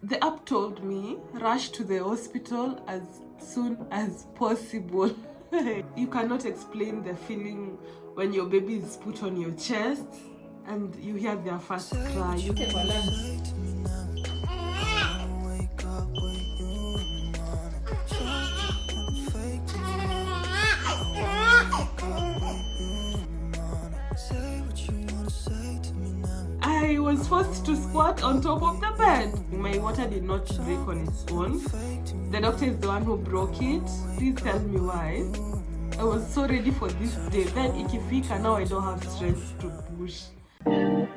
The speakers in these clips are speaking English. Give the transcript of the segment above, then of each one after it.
the app told me rush to the hospital as soon as possible. You cannot explain the feeling when your baby is put on your chest and you hear their first cry. You take a lunch. I was forced to squat on top of the bed. My water did not break on its own. The doctor is the one who broke it. Please tell me why. I was so ready for this day. Then ikifika, now I don't have strength to push. Good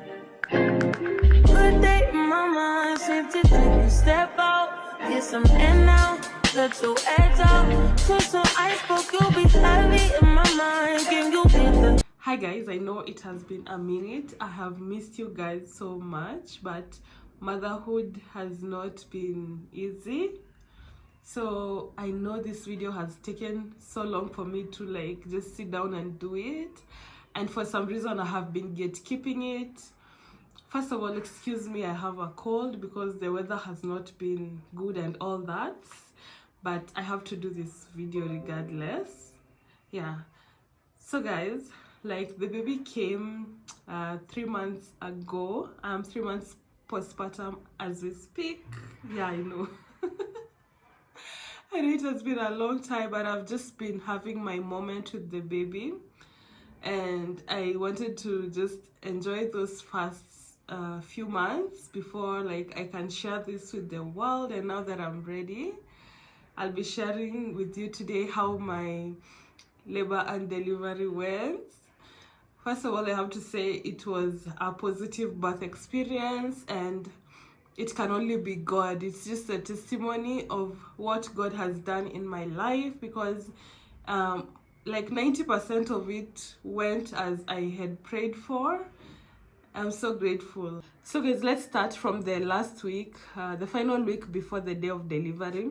day, mama. Safe to take a step out. Get some air now. Let your head out. So I spoke, you'll be heavy in my mind. Can you get the... Hi guys, I know it has been a minute. I have missed you guys so much, but motherhood has not been easy. So I know this video has taken so long for me to like just sit down and do it, and for some reason I have been gatekeeping it. First of all, excuse me, I have a cold because the weather has not been good and all that, but I have to do this video regardless. Yeah, so guys, like the baby came 3 months ago. 3 months postpartum as we speak. Yeah, I know. I know it has been a long time, but I've just been having my moment with the baby, and I wanted to just enjoy those first few months before like I can share this with the world. And now that I'm ready, I'll be sharing with you today how my labor and delivery went. First of all, I have to say it was a positive birth experience, and it can only be God. It's just a testimony of what God has done in my life, because like 90% of it went as I had prayed for. I'm so grateful. So guys, let's start from the last week, the final week before the day of delivery.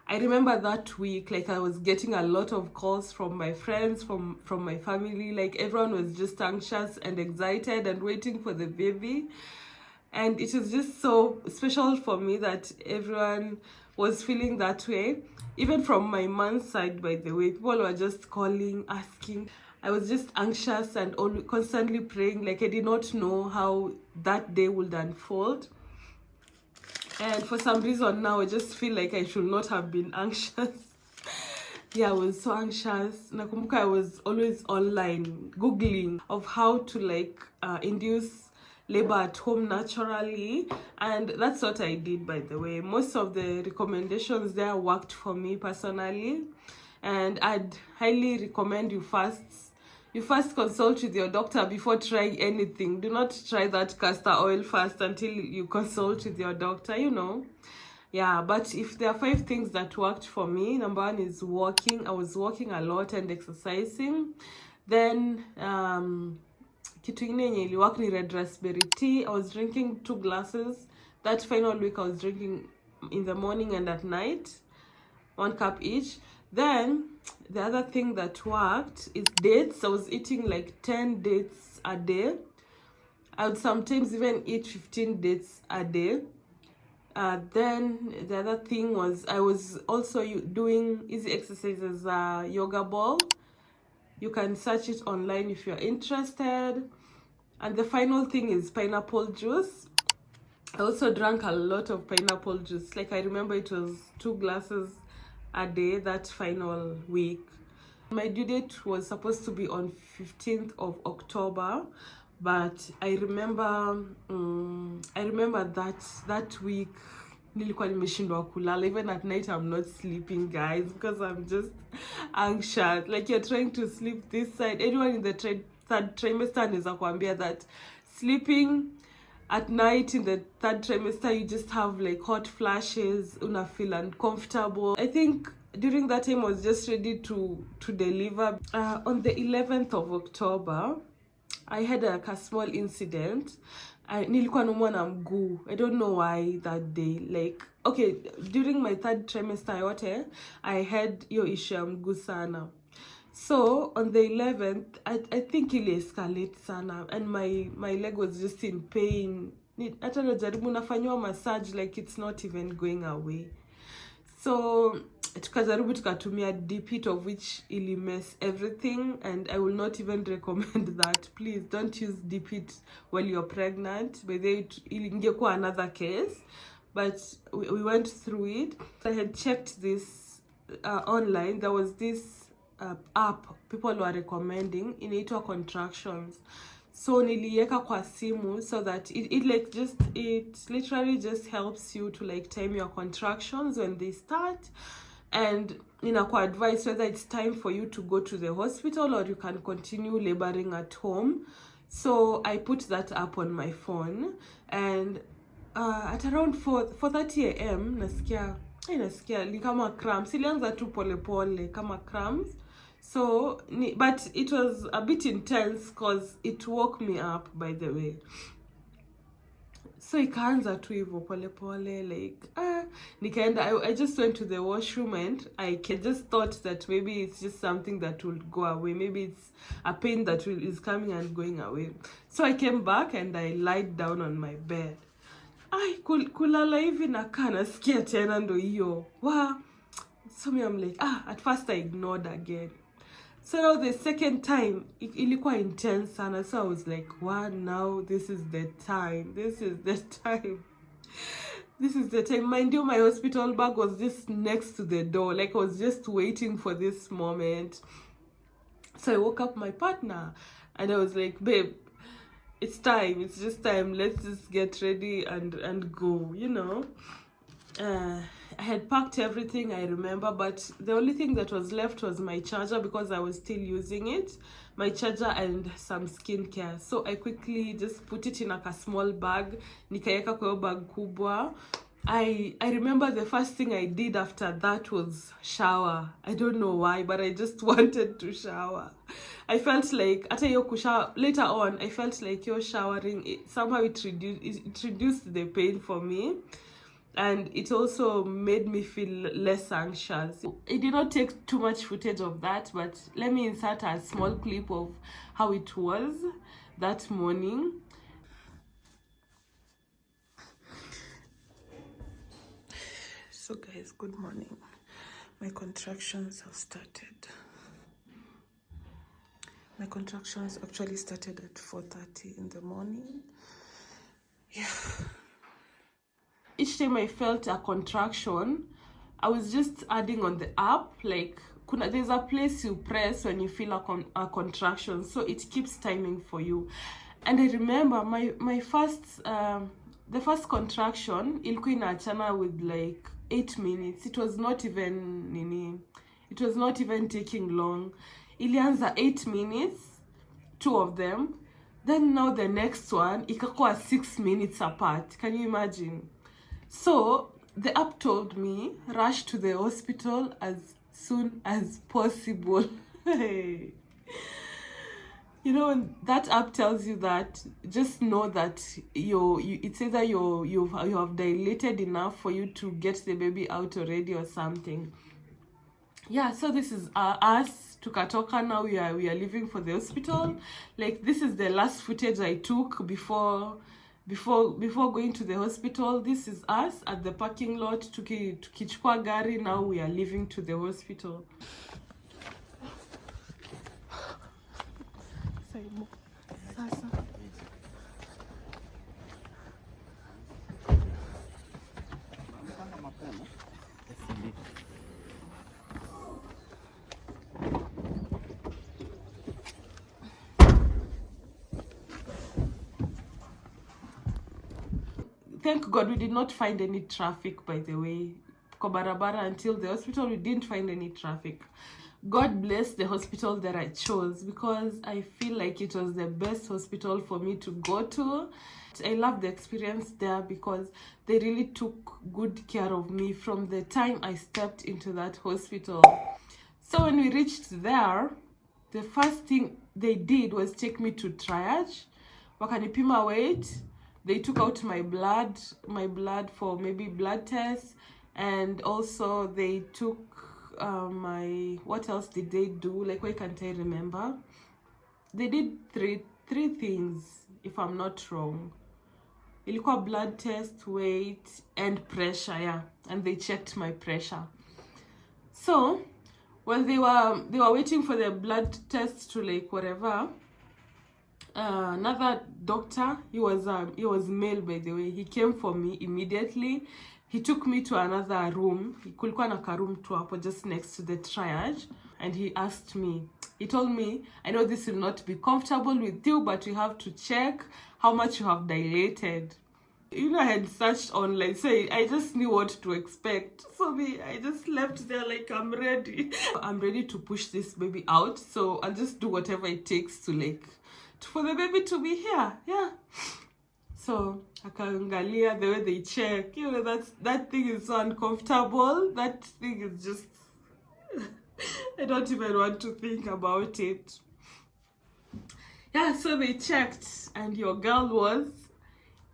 I remember that week, like I was getting a lot of calls from my friends, from my family. Like everyone was just anxious and excited and waiting for the baby. And it was just so special for me that everyone was feeling that way. Even from my mom's side, by the way, people were just calling, asking. I was just anxious and constantly praying. Like I did not know how that day would unfold. And for some reason now, I just feel like I should not have been anxious. Yeah, I was so anxious. Nakumbuka I was always online, Googling of how to like induce labor at home naturally, and that's what I did, by the way. Most of the recommendations there worked for me personally, and I'd highly recommend you first consult with your doctor before trying anything. Do not try that castor oil first until you consult with your doctor, you know. Yeah, but if there are 5 things that worked for me, number 1 is walking. I was walking a lot and exercising. Then kitu ingine yenye iliwork ni red raspberry tea. I was drinking 2 glasses. That final week I was drinking in the morning and at night, 1 cup each. Then the other thing that worked is dates. I was eating like 10 dates a day. I would sometimes even eat 15 dates a day. Then the other thing was I was also doing easy exercises, yoga ball. You can search it online if you're interested. And the final thing is pineapple juice. I also drank a lot of pineapple juice. Like I remember it was 2 glasses a day that final week. My due date was supposed to be on 15th of October, but I remember that week nilikuwa nimeshindwa kulala. Even at night I'm not sleeping, guys, because I'm just anxious. Like you're trying to sleep this side. Anyone in the third trimester anaweza kuambia that sleeping at night in the 3rd trimester, you just have like hot flashes, una feel uncomfortable. I think during that time I was just ready to deliver. On the 11th of October, I had a small incident. Nilikuwa naumwa na mguu. I don't know why that day. Like, okay, during my 3rd trimester yote, I had hiyo issue ya mguu sana. So on the 11th, I think it escalated sana, and my leg was just in pain hata najaribu nafanywa massage like it's not even going away. So tukajaribu tukatumia deep heat, of which ili mess everything, and I will not even recommend that. Please don't use deep heat while you're pregnant. By the way, ingekuwa another case, but we went through it. I had checked this online. There was this app people were recommending, inaitwa Contractions. So nilieka kwa simu so that it literally just helps you to like time your contractions when they start, and inakuwa advice whether it's time for you to go to the hospital or you can continue laboring at home. So I put that up on my phone, and at around 4:30 a.m. nasikia ni kama cramps. Ilianza tu pole pole kama cramps. So, but it was a bit intense because it woke me up, by the way. So ikaanza tu hivyo pole pole, like nikaenda. I just went to the washroom and I just thought that maybe it's just something that will go away. Maybe it's a pain that is coming and going away. So I came back and I lied down on my bed. Kulala hivi nakaa nasikia tena ndo hiyo. So me, I'm like, at first I ignored again. So the second time, ilikuwa intense sana. So I was like, now this is the time. This is the time. This is the time. Mind you, my hospital bag was just next to the door. Like, I was just waiting for this moment. So I woke up my partner and I was like, babe, it's time. It's just time. Let's just get ready and go, you know. I had packed everything, I remember, but the only thing that was left was my charger because I was still using it. My charger and some skincare. So I quickly just put it in like a small bag. Nikaeka kwa bag kubwa. I remember the first thing I did after that was shower. I don't know why, but I just wanted to shower. I felt like later on, I felt like you're showering. Somehow it reduced the pain for me. And it also made me feel less anxious. It did not take too much footage of that, but let me insert a small clip of how it was that morning. So guys, good morning. My contractions have started. My contractions actually started at 4:30 in the morning. Yeah. Each time I felt a contraction, I was just adding on the app, like there's a place you press when you feel a contraction, so it keeps timing for you. And I remember my first the first contraction ilikuwa inaachana with like 8 minutes. It was not even taking long. Ilianza 8 minutes, 2 of them. Then now the next one ikakuwa 6 minutes apart. Can you imagine? So the app told me rush to the hospital as soon as possible. You know, that app tells you that, just know that it's either you have dilated enough for you to get the baby out already or something. Yeah, so this is us tukatoka. Now we are leaving for the hospital. Like, this is the last footage I took before going to the hospital. This is us at the parking lot. Tukichukua gari. Now we are leaving to the hospital. Thank God we did not find any traffic, by the way. Kobarabara, until the hospital, we didn't find any traffic. God bless the hospital that I chose, because I feel like it was the best hospital for me to go to. I love the experience there because they really took good care of me from the time I stepped into that hospital. So when we reached there, the first thing they did was take me to triage. Wakanipima weight. They took out my blood for maybe blood tests, and also they took what else did they do? Like, why can't I remember? They did three things, if I'm not wrong. ilikuwa blood test, weight and pressure, yeah, and they checked my pressure. So when they were waiting for the blood test to like whatever, another doctor, he was male by the way, he came for me immediately. He took me to another room, kulikuwa na karoom tu hapo just next to the triage, and he asked me, he told me, I know this will not be comfortable with you, but you have to check how much you have dilated. You know, I had searched online, so I just knew what to expect. So I just left there like, I'm ready. I'm ready to push this baby out, so I'll just do whatever it takes to like, for the baby to be here, yeah. So akaangalia the way they check, you know, that thing is so uncomfortable. That thing is just, I don't even want to think about it. Yeah, so they checked, and your girl was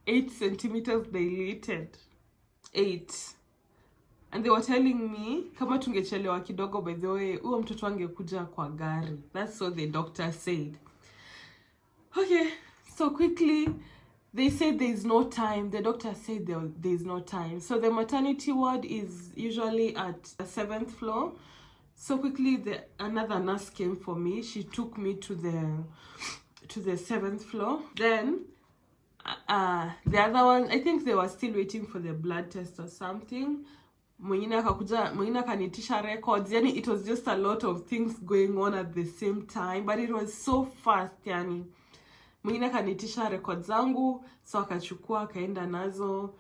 8 centimeters dilated. 8. And they were telling me, kama tungechelewa kidogo, by the way, huyo mtoto angekuja kwa gari. That's what the doctor said. Okay, so quickly, they said there's no time. The doctor said there's no time. So the maternity ward is usually at the 7th floor. So quickly, another nurse came for me. She took me to the 7th floor. Then the other one, I think they were still waiting for the blood test or something. Mwingine akanitisha records. Yani, it was just a lot of things going on at the same time, but it was so fast. Yani, mwingine akanitisha records zangu, so akachukua akaenda nazo,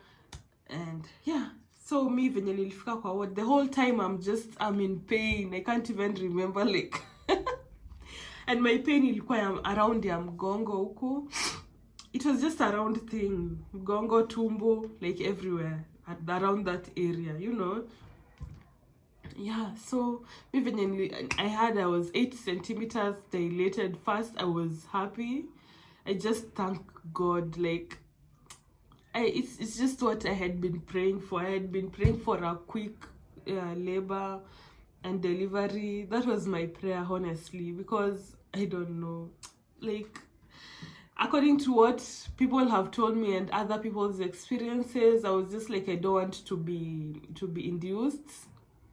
and yeah. So me venye nilifika kwa ward, the whole time I'm in pain. I can't even remember like and my pain ilikuwa around ya mgongo huku. It was just a round thing, mgongo, tumbo, like everywhere around that area, you know. Yeah, so even I was 8 centimeters dilated. First, I was happy. I just thank God. Like, it's just what I had been praying for. I had been praying for a quick labor and delivery. That was my prayer, honestly, because I don't know, like, according to what people have told me and other people's experiences, I was just like, I don't want to be induced,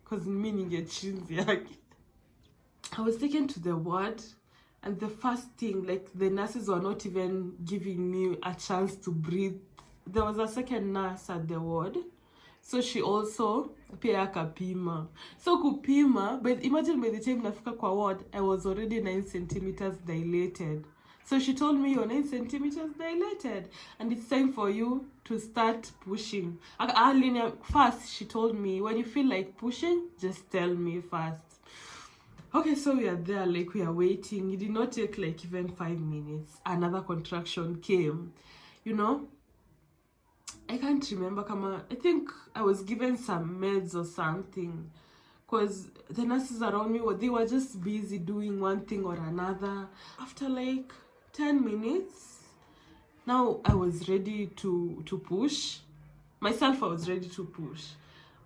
because meaning a cheesy. I was taken to the ward, and the first thing, like, the nurses were not even giving me a chance to breathe. There was a second nurse at the ward, so she also pia akapima. So kupima, but imagine by the time nafika kwa ward, I was already 9 centimeters dilated. So she told me, you're 9 centimeters dilated, and it's time for you to start pushing. First, she told me, when you feel like pushing, just tell me first. Okay, so we are there, like, we are waiting. It did not take like even 5 minutes. Another contraction came, you know. I can't remember, I think I was given some meds or something, because the nurses around me, they were just busy doing one thing or another. After like 10 minutes, now I was ready to push. Myself, I was ready to push.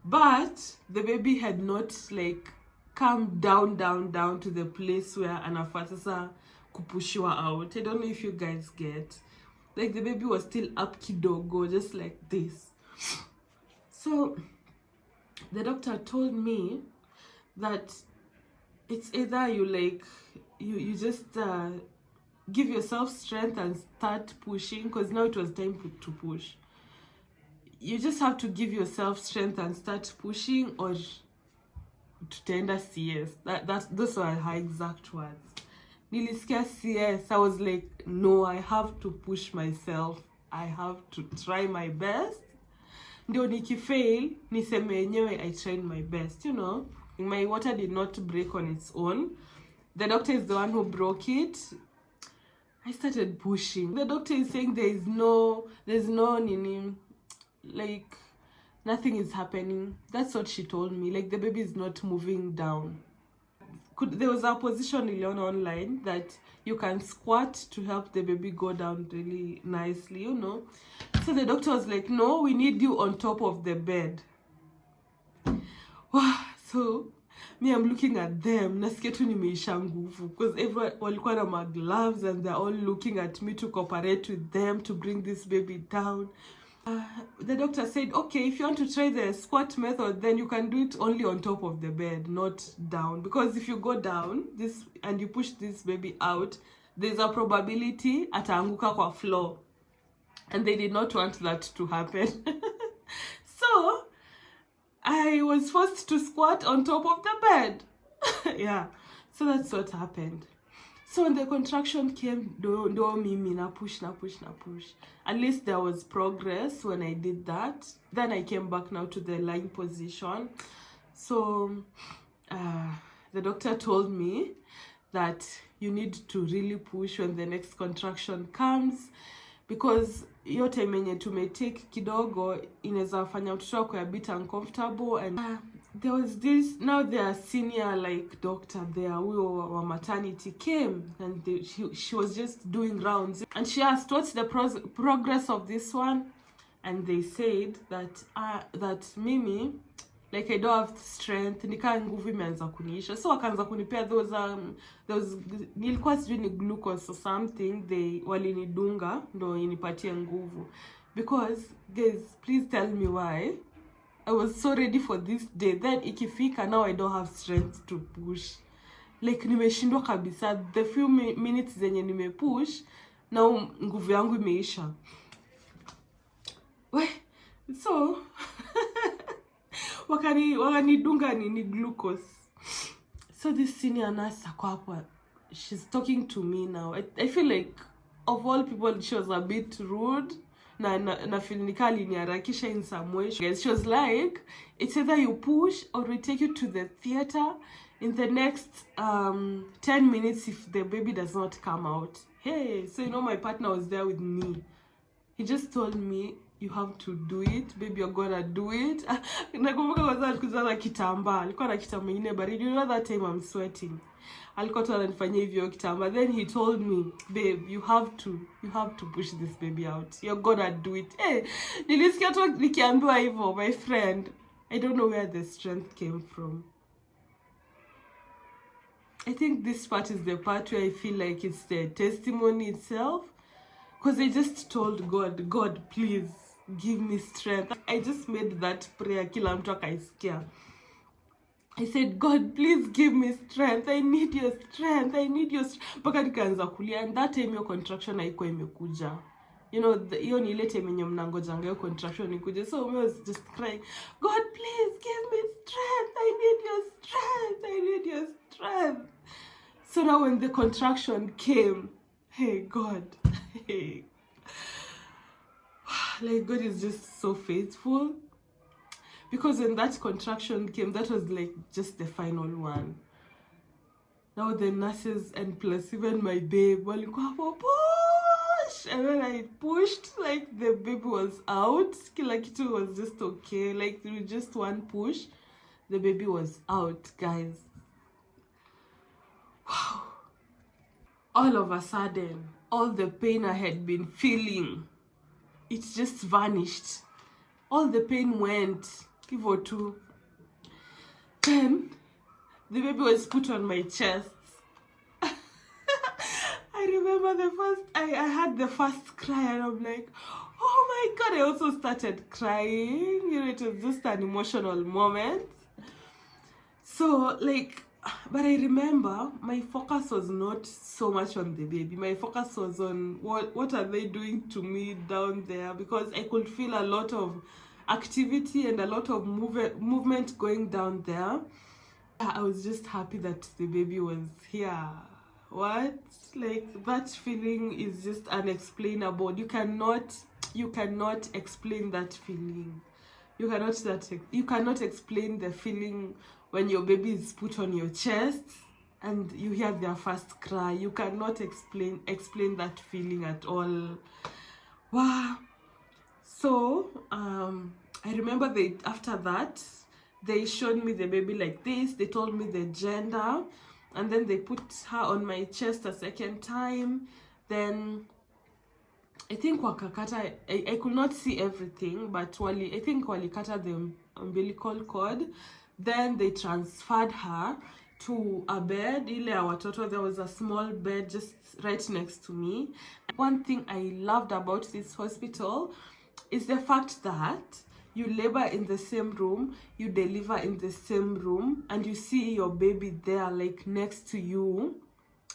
But the baby had not like come down to the place where anafatasa kupushiwa out. I don't know if you guys get. Like, the baby was still up kidogo, just like this. So the doctor told me that it's either you like, you just give yourself strength and start pushing, because now it was time to push. You just have to give yourself strength and start pushing, or to tender CS. Those were her exact words. Nilisikia CS, I was like, no, I have to push myself. I have to try my best. Ndio nikifail, niseme yenyewe I tried my best, you know. My water did not break on its own. The doctor is the one who broke it. I started pushing. The doctor is saying there's no nini, like, nothing is happening. That's what she told me. Like, the baby is not moving down. There was a position online that you can squat to help the baby go down really nicely, you know. So the doctor was like, no, we need you on top of the bed. So Me, I'm looking at them. Nasikia tu nimeisha nguvu because everyone walikuwa na my gloves and they're all looking at me to cooperate with them to bring this baby down. The doctor said, okay, if you want to try the squat method, then you can do it only on top of the bed, not down. Because if you go down this and you push this baby out, there's a probability ataanguka kwa floor. And they did not want that to happen. So I was forced to squat on top of the bed. Yeah, so that's what happened. So when the contraction came, do mimi na push. At least there was progress when I did that. Then I came back now to the lying position. So the doctor told me that you need to really push when the next contraction comes, because hiyo time yenye tumetake kidogo inaweza fanya mtoto wako a bit uncomfortable. And there was this, now their senior like doctor there, huyo wa maternity came and she was just doing rounds and she asked what's the progress of this one, and they said that mimi like I don't have strength, nika nguvu imeanza kuniisha, so wakaanza kunipea those nilikuwa sijui ni glucose or something, they walinidunga ndo inipatie nguvu. Because guys, please tell me why I was so ready for this day, then ikifika now I don't have strength to push. Like nimeshindwa kabisa, the few minutes zenye nimepush now nguvu yangu imeisha. So wakanidunga ni glucose. So this senior nurse akwa, she's talking to me now. I feel like of all people she was a bit rude. Na feel nikali niharakisha in some way. She was like, it's either you push or we take you to the theater in the next 10 minutes if the baby does not come out. Hey, so you know my partner was there with me. He just told me, you have to do it, baby, you're gonna do it. Nakumbuka kwanza alikuwa na kitambaa. Alikuwa na kitambaa ingine baridi. You know that time I'm sweating. Alikuwa tu ananifanyia hivyo kitambaa. Then he told me, babe, you have to push this baby out. You're gonna do it. Hey, nilisikia tu nikiambiwa hivyo, my friend. I don't know where the strength came from. I think this part is the part where I feel like it's the testimony itself. Because I just told God, please give me strength. I just made that prayer, kila mtu akaisikia. I said, God, please give me strength. I need your strength. I need your strength. Mpaka nikaanza kulia. And that time your contraction haikuwa imekuja. You know, hiyo ni ile time yenye mnangojanga hiyo contraction ikuje. So I was just crying, God, please give me strength. I need your strength. I need your strength. So now when the contraction came, hey, God, hey. Like, God is just so faithful. Because when that contraction came, that was like just the final one. Now the nurses and plus even my babe, push! And when I pushed, like the baby was out. Kila kitu was just okay. Like with just one push, the baby was out, guys. Wow. All of a sudden, all the pain I had been feeling, it just vanished. All the pain went. Hivyo tu. Then the baby was put on my chest. I remember I had the first cry and I'm like, oh my God. I also started crying. You know, it was just an emotional moment. So like, but I remember my focus was not so much on the baby. My focus was on what are they doing to me down there, because I could feel a lot of activity and a lot of movement going down there. I was just happy that the baby was here. What? Like, that feeling is just unexplainable. You cannot explain that feeling. You cannot explain the feeling when your baby is put on your chest and you hear their first cry. You cannot explain that feeling at all. Wow. So I remember after that they showed me the baby like this. They told me the gender, and then they put her on my chest a second time. Then I think wakakata, I could not see everything, but I think walikata the umbilical cord. Then they transferred her to a bed. Ile ya watoto, there was a small bed just right next to me. One thing I loved about this hospital is the fact that you labor in the same room, you deliver in the same room, and you see your baby there, like next to you,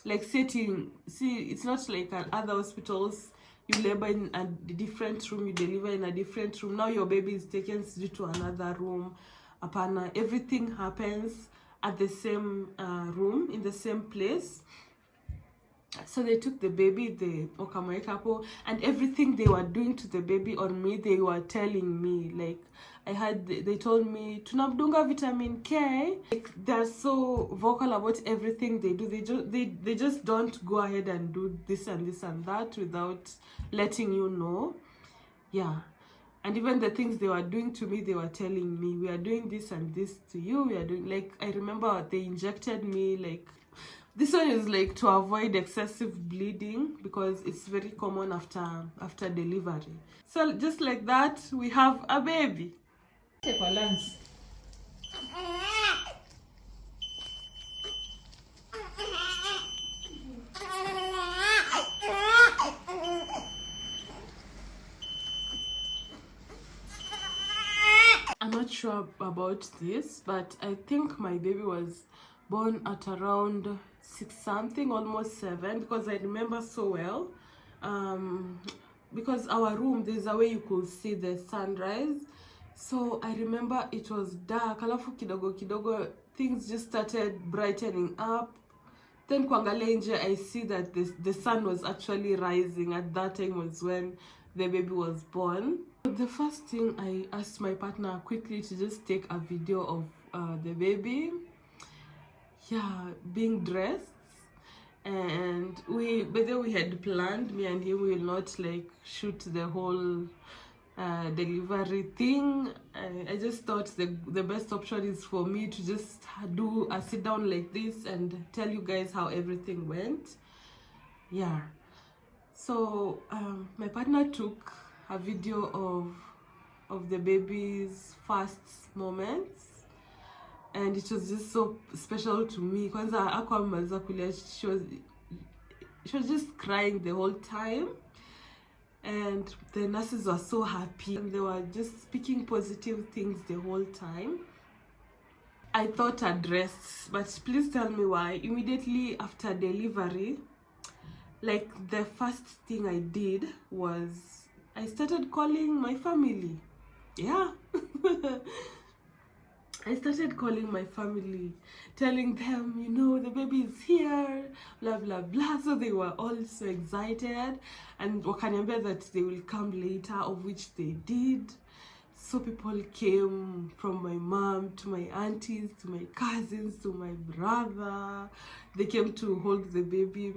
like sitting. See, it's not like at other hospitals, you labor in a different room, you deliver in a different room. Now your baby is taken to another room. Apana, everything happens at the same room, in the same place. So they took the baby, the Okamai, and everything they were doing to the baby on me, they were telling me. Like, they told me, tunamdunga vitamin K. Like, they're so vocal about everything they do. They just don't go ahead and do this and this and that without letting you know. Yeah. And even the things they were doing to me, they were telling me, we are doing this and this to you. We are doing, like, I remember they injected me, like, this one is like to avoid excessive bleeding because it's very common after delivery. So just like that, we have a baby. I'm not sure about this, but I think my baby was born at around 6 something, almost 7, because I remember so well. Because our room, there's a way you could see the sunrise. So I remember it was dark, alafu kidogo kidogo things just started brightening up. Then kuangalia nje, I see that the sun was actually rising. At that time was when the baby was born. The first thing, I asked my partner quickly to just take a video of the baby, yeah, being dressed. And but then we had planned, me and him, we will not like shoot the whole delivery thing. I just thought the best option is for me to just do a sit down like this and tell you guys how everything went. Yeah. So my partner took a video of the baby's first moments, and it was just so special to me. She was just crying the whole time, and the nurses were so happy and they were just speaking positive things the whole time. I thought I'd rest, but please tell me why. Immediately after delivery, like, the first thing I did was I started calling my family. Yeah. I started calling my family, telling them, you know, the baby is here, blah, blah, blah. So they were all so excited. And wakaniambia that they will come later, of which they did. So people came, from my mom to my aunties, to my cousins, to my brother. They came to hold the baby.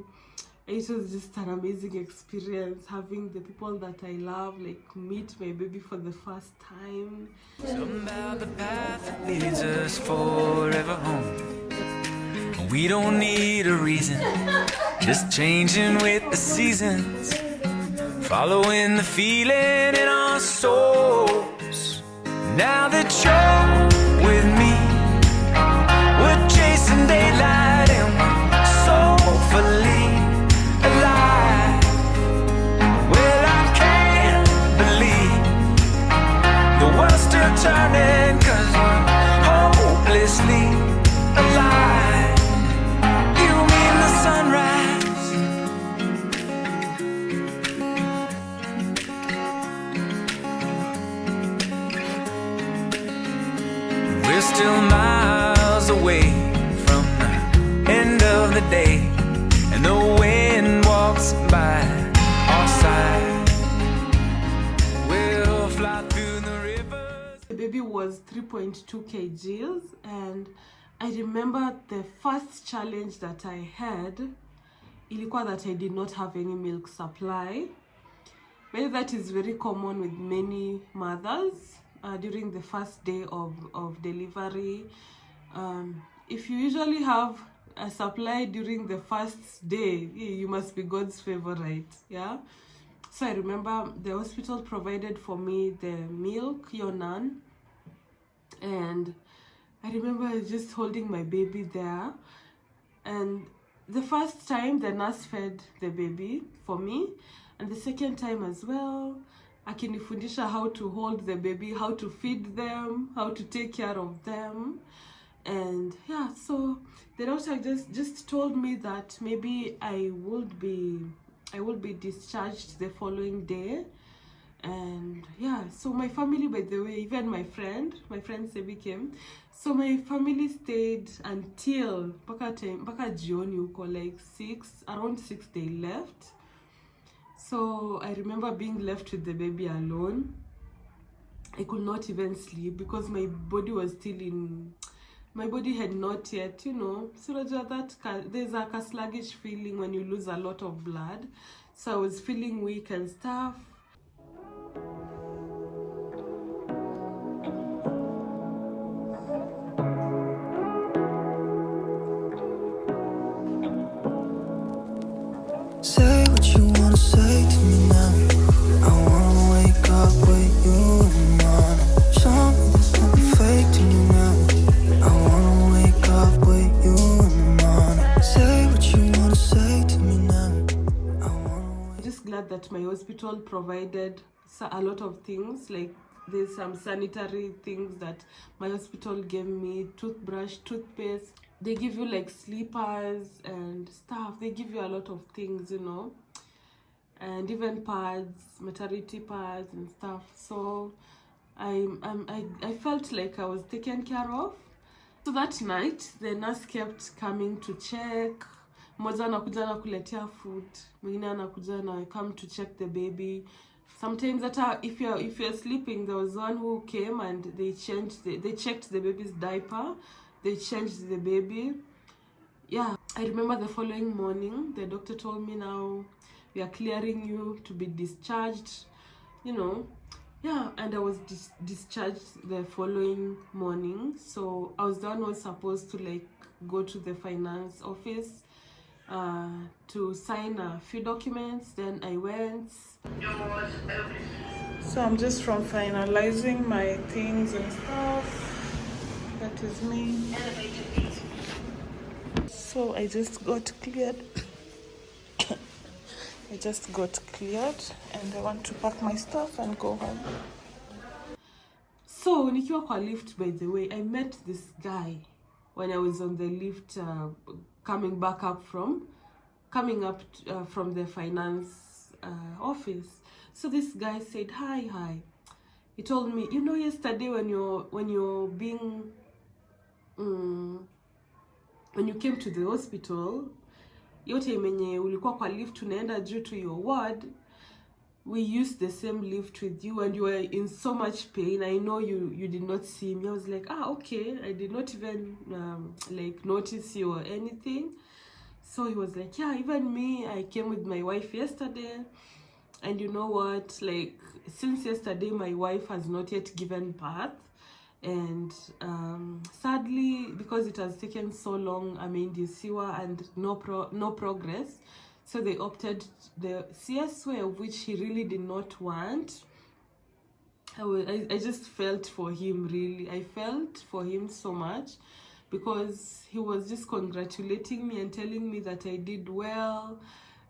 It was just an amazing experience, having the people that I love, like, meet my baby for the first time. Somehow the path that leads us forever home. We don't need a reason, just changing with the seasons, following the feeling in our souls. Now that you're with me, we're chasing daylight and we're soulfully alive. Well, I can't believe the world's still turning, 'cause we're hopelessly alive. You mean the sunrise, we're still miles away from the end of the day, and the wind walks by our side. We'll fly through the rivers. The baby was 3.2 kgs, and I remember the first challenge that I had, ilikuwa that I did not have any milk supply. Maybe that is very common with many mothers during the first day of delivery. If you usually have a supply during the first day, you must be God's favorite. Yeah. So I remember the hospital provided for me the milk, yonan, and I remember just holding my baby there, and the first time the nurse fed the baby for me, and the second time as well akinifundisha how to hold the baby, how to feed them, how to take care of them. And yeah, so the doctor just told me that maybe I would be discharged the following day. And yeah, so my family, by the way, even my friend Sebi came, so my family stayed until mpaka jioni huko, like around 6 they left. So I remember being left with the baby alone. I could not even sleep because my body was still in, my body had not yet, you know, so that there's like a sluggish feeling when you lose a lot of blood. So I was feeling weak and stuff. Say what you wanna say to me now. I wanna wake up with you in the morning. Show me there's nothing fake to me now. I wanna wake up with you in the morning. Say what you wanna say to me now. I'm just glad that my hospital provided a lot of things, like there's some sanitary things that my hospital gave me: toothbrush, toothpaste. They give you like slippers and stuff. They give you a lot of things, you know, and even pads, maternity pads and stuff. So I felt like I was taken care of. So that night the nurse kept coming to check. Mmoja anakuja na kuletea food, mwingine anakuja na come to check the baby. Sometimes that if you're sleeping, there was one who came and they checked the baby's diaper. They changed the baby. Yeah, I remember the following morning, the doctor told me, now we are clearing you to be discharged, you know. Yeah, and I was discharged the following morning. So I was the one who was supposed to like go to the finance office to sign a few documents. Then I went. So I'm just from finalizing my things and stuff. That is me. So I just got cleared. I just got cleared and I want to pack my stuff and go home. So nikiwa kwa lift, by the way, I met this guy when I was on the lift coming up from the finance office. So this guy said, hi. He told me, you know, yesterday when you're being when you came to the hospital, yote imenye ulikuwa kwa lift unaenda juu to your ward, we used the same lift with you and you were in so much pain. I know you did not see me. I was like, okay. I did not even like notice you or anything. So he was like, yeah, even me, I came with my wife yesterday, and you know what, like since yesterday my wife has not yet given birth, and sadly, because it has taken so long, I mean the sewer and no progress, so they opted the CS way, of which he really did not want. I just felt for him, really. I felt for him so much, because he was just congratulating me and telling me that I did well,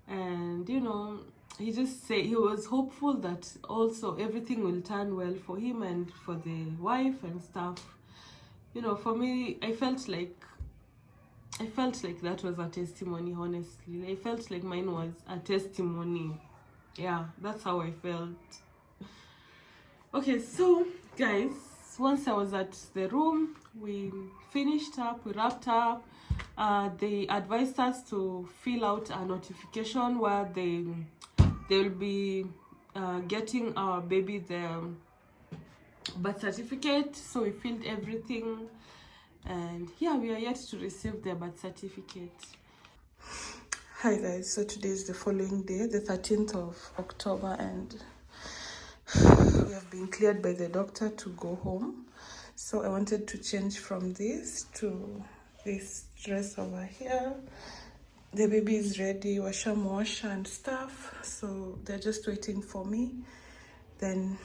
and you know, he just said he was hopeful that also everything will turn well for him and for the wife and stuff. You know, for me, I felt like that was a testimony, honestly. I felt like mine was a testimony. Yeah, that's how I felt. Okay, so guys, once I was at the room, we finished up, we wrapped up. They advised us to fill out a notification where they will be getting our baby the birth certificate. So we filled everything, and yeah, we are yet to receive the birth certificate. Hi guys, so today is the following day, the 13th of October, and we have been cleared by the doctor to go home. So I wanted to change from this to this dress over here. The baby is ready, wash and stuff, so they're just waiting for me. Then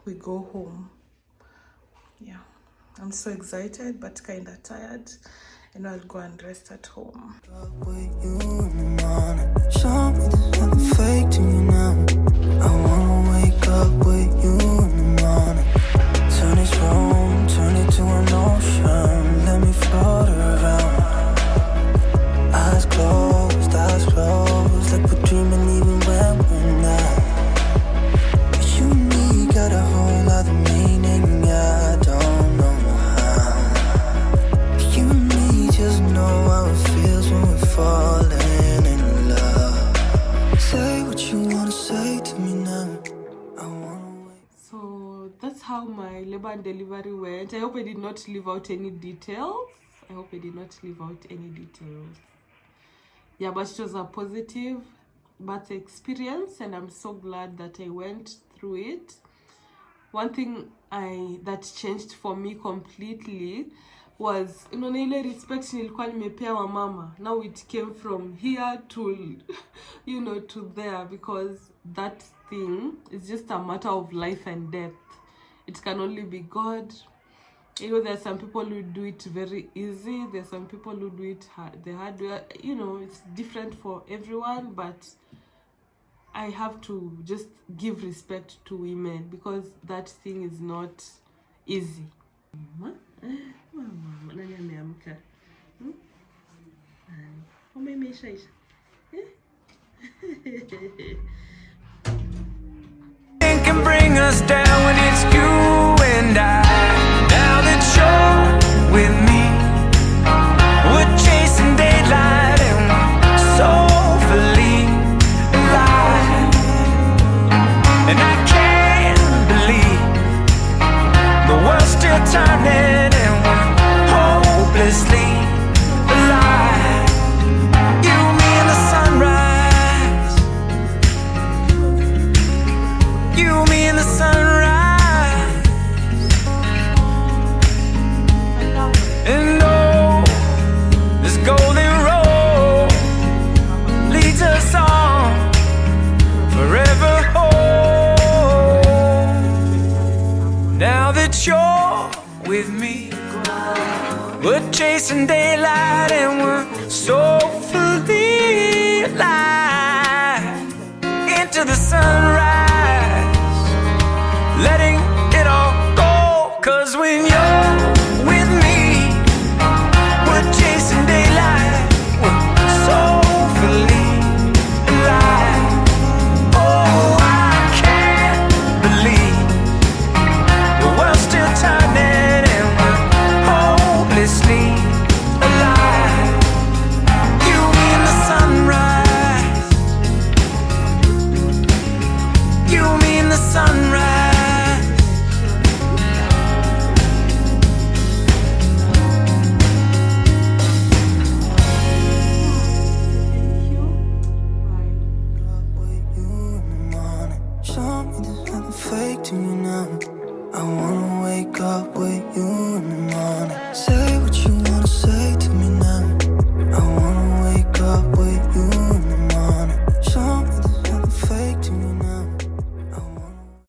we go home. Yeah. I'm so excited but kind of tired, and I'll go and rest at home. With you in the morning. Show me there's nothing fake to you now. I wanna wake up with you in the morning. Turn this room, turn it to an ocean. Let me float around. Eyes closed, like we're dreaming even when we're not. You and me got a whole other meaning, I don't know how. You and me just know how it feels when we're falling in love. Say what you wanna say to me now. I wanna wait. So that's how my labor and delivery went. I hope I did not leave out any details. Yeah, but it was a positive birth experience, and I'm so glad that I went through it. One thing that changed for me completely was, you know, ile respect nilikuwa nimepewa mama. Now it came from here to you know, to there, because that thing is just a matter of life and death. It can only be God. You know, there's some people who do it very easy. There's some people who do it the hard way. You know, it's different for everyone, but I have to just give respect to women, because that thing is not easy. Mama, nani ameamka? Mama imeshaisha. Can bring us down when it's you and I. Now that you're with me, we're chasing daylight and we're soulfully alive. And I can't believe the world's still turning and we're hopelessly alive. You, me, and the sunrise. You, me, and the sunrise. And oh, this golden road leads us on forever home. Now that you're with me, we're chasing daylight and we're soulfully alive. Into the sunrise, letting it all go. 'Cause when you're with me, we're chasing daylight, we're soulfully alive. Oh, I can't believe the world's still turning and we're hopelessly alive. You, me, and the sunrise. You, me, and the sunrise. Show me there's nothing fake to me now. I wanna wake up with